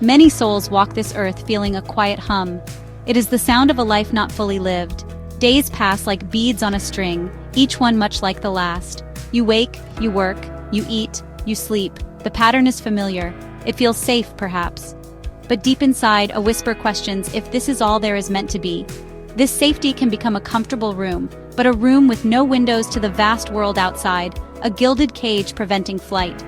Many souls walk this earth feeling a quiet hum. It is the sound of a life not fully lived. Days pass like beads on a string, each one much like the last. You wake, you work, you eat, you sleep. The pattern is familiar. It feels safe, perhaps. But deep inside, a whisper questions if this is all there is meant to be. This safety can become a comfortable room, but a room with no windows to the vast world outside, a gilded cage preventing flight.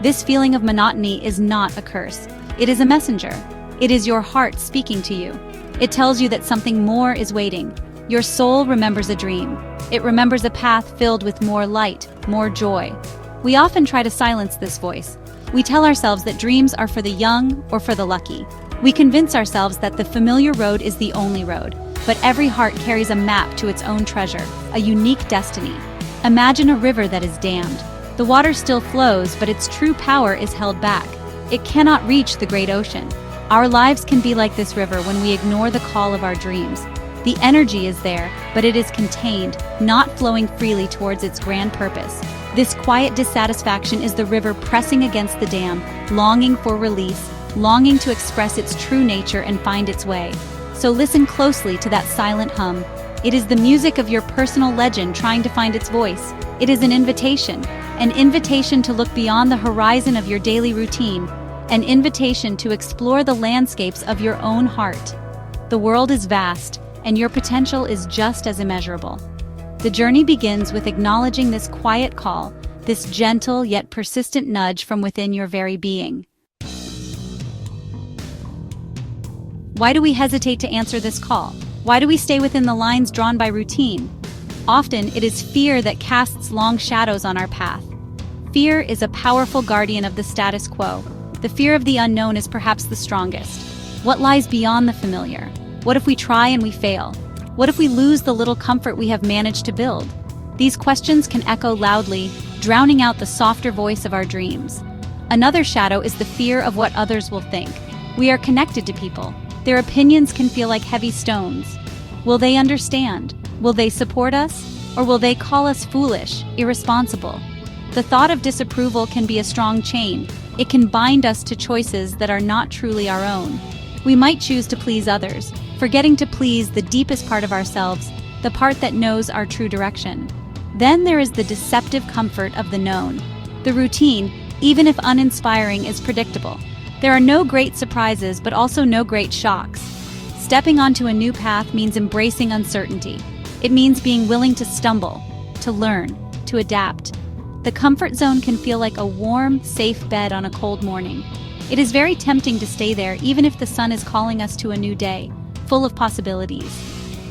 This feeling of monotony is not a curse. It is a messenger. It is your heart speaking to you. It tells you that something more is waiting. Your soul remembers a dream. It remembers a path filled with more light, more joy. We often try to silence this voice. We tell ourselves that dreams are for the young or for the lucky. We convince ourselves that the familiar road is the only road. But every heart carries a map to its own treasure, a unique destiny. Imagine a river that is dammed. The water still flows, but its true power is held back. It cannot reach the great ocean. Our lives can be like this river when we ignore the call of our dreams. The energy is there, but it is contained, not flowing freely towards its grand purpose. This quiet dissatisfaction is the river pressing against the dam, longing for release, longing to express its true nature and find its way. So listen closely to that silent hum. It is the music of your personal legend trying to find its voice. It is an invitation to look beyond the horizon of your daily routine, an invitation to explore the landscapes of your own heart. The world is vast, and your potential is just as immeasurable. The journey begins with acknowledging this quiet call, this gentle yet persistent nudge from within your very being. Why do we hesitate to answer this call? Why do we stay within the lines drawn by routine? Often, it is fear that casts long shadows on our path. Fear is a powerful guardian of the status quo. The fear of the unknown is perhaps the strongest. What lies beyond the familiar? What if we try and we fail? What if we lose the little comfort we have managed to build? These questions can echo loudly, drowning out the softer voice of our dreams. Another shadow is the fear of what others will think. We are connected to people. Their opinions can feel like heavy stones. Will they understand? Will they support us? Or will they call us foolish, irresponsible? The thought of disapproval can be a strong chain. It can bind us to choices that are not truly our own. We might choose to please others, forgetting to please the deepest part of ourselves, the part that knows our true direction. Then there is the deceptive comfort of the known. The routine, even if uninspiring, is predictable. There are no great surprises, but also no great shocks. Stepping onto a new path means embracing uncertainty. It means being willing to stumble, to learn, to adapt. The comfort zone can feel like a warm, safe bed on a cold morning. It is very tempting to stay there even if the sun is calling us to a new day, full of possibilities.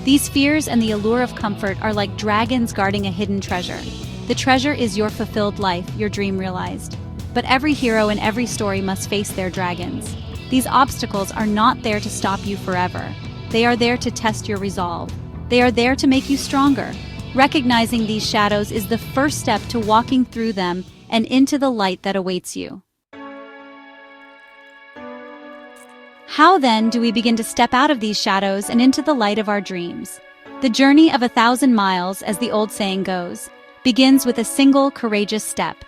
These fears and the allure of comfort are like dragons guarding a hidden treasure. The treasure is your fulfilled life, your dream realized. But every hero in every story must face their dragons. These obstacles are not there to stop you forever. They are there to test your resolve. They are there to make you stronger. Recognizing these shadows is the first step to walking through them and into the light that awaits you. How then do we begin to step out of these shadows and into the light of our dreams? The journey of 1,000 miles, as the old saying goes, begins with a single courageous step.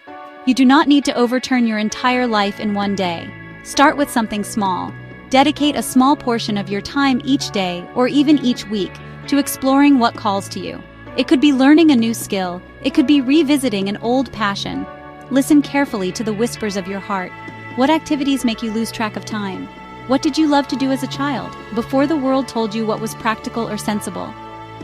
You do not need to overturn your entire life in one day. Start with something small. Dedicate a small portion of your time each day or even each week to exploring what calls to you. It could be learning a new skill. It could be revisiting an old passion. Listen carefully to the whispers of your heart. What activities make you lose track of time? What did you love to do as a child, before the world told you what was practical or sensible?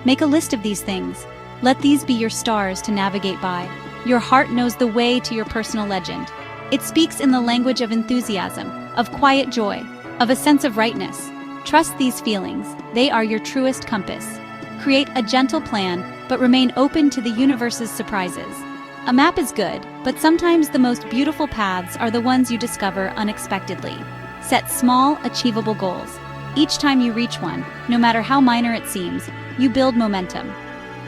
Make a list of these things. Let these be your stars to navigate by. Your heart knows the way to your personal legend. It speaks in the language of enthusiasm, of quiet joy, of a sense of rightness. Trust these feelings. They are your truest compass. Create a gentle plan, but remain open to the universe's surprises. A map is good, but sometimes the most beautiful paths are the ones you discover unexpectedly. Set small, achievable goals. Each time you reach one, no matter how minor it seems, you build momentum.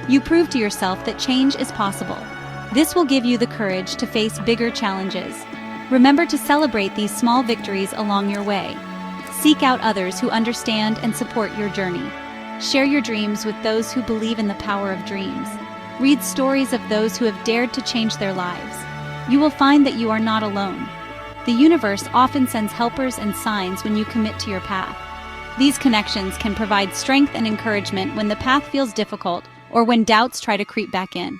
You prove to yourself that change is possible. This will give you the courage to face bigger challenges. Remember to celebrate these small victories along your way. Seek out others who understand and support your journey. Share your dreams with those who believe in the power of dreams. Read stories of those who have dared to change their lives. You will find that you are not alone. The universe often sends helpers and signs when you commit to your path. These connections can provide strength and encouragement when the path feels difficult or when doubts try to creep back in.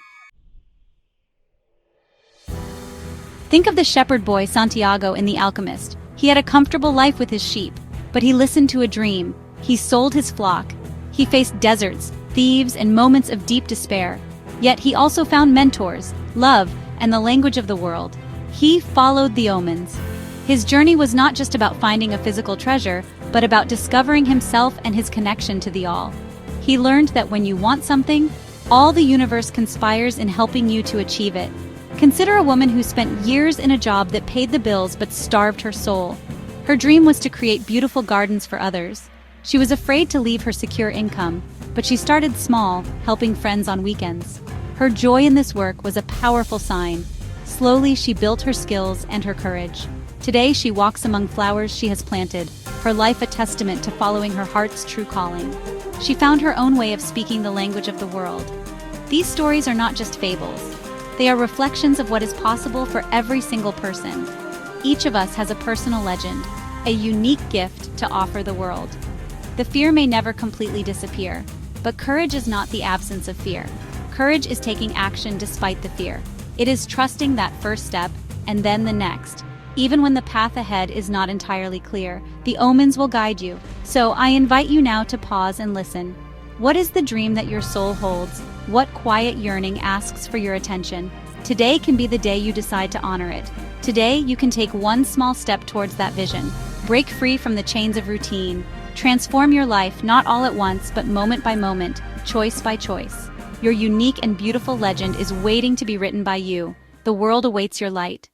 Think of the shepherd boy Santiago in The Alchemist. He had a comfortable life with his sheep, but he listened to a dream. He sold his flock. He faced deserts, thieves, and moments of deep despair. Yet he also found mentors, love, and the language of the world. He followed the omens. His journey was not just about finding a physical treasure, but about discovering himself and his connection to the all. He learned that when you want something, all the universe conspires in helping you to achieve it. Consider a woman who spent years in a job that paid the bills but starved her soul. Her dream was to create beautiful gardens for others. She was afraid to leave her secure income, but she started small, helping friends on weekends. Her joy in this work was a powerful sign. Slowly, she built her skills and her courage. Today, she walks among flowers she has planted, her life a testament to following her heart's true calling. She found her own way of speaking the language of the world. These stories are not just fables. They are reflections of what is possible for every single person. Each of us has a personal legend, a unique gift to offer the world. The fear may never completely disappear, but courage is not the absence of fear. Courage is taking action despite the fear. It is trusting that first step, and then the next. Even when the path ahead is not entirely clear, the omens will guide you. So I invite you now to pause and listen. What is the dream that your soul holds? What quiet yearning asks for your attention? Today can be the day you decide to honor it. Today, you can take one small step towards that vision. Break free from the chains of routine. Transform your life not all at once, but moment by moment, choice by choice. Your unique and beautiful legend is waiting to be written by you. The world awaits your light.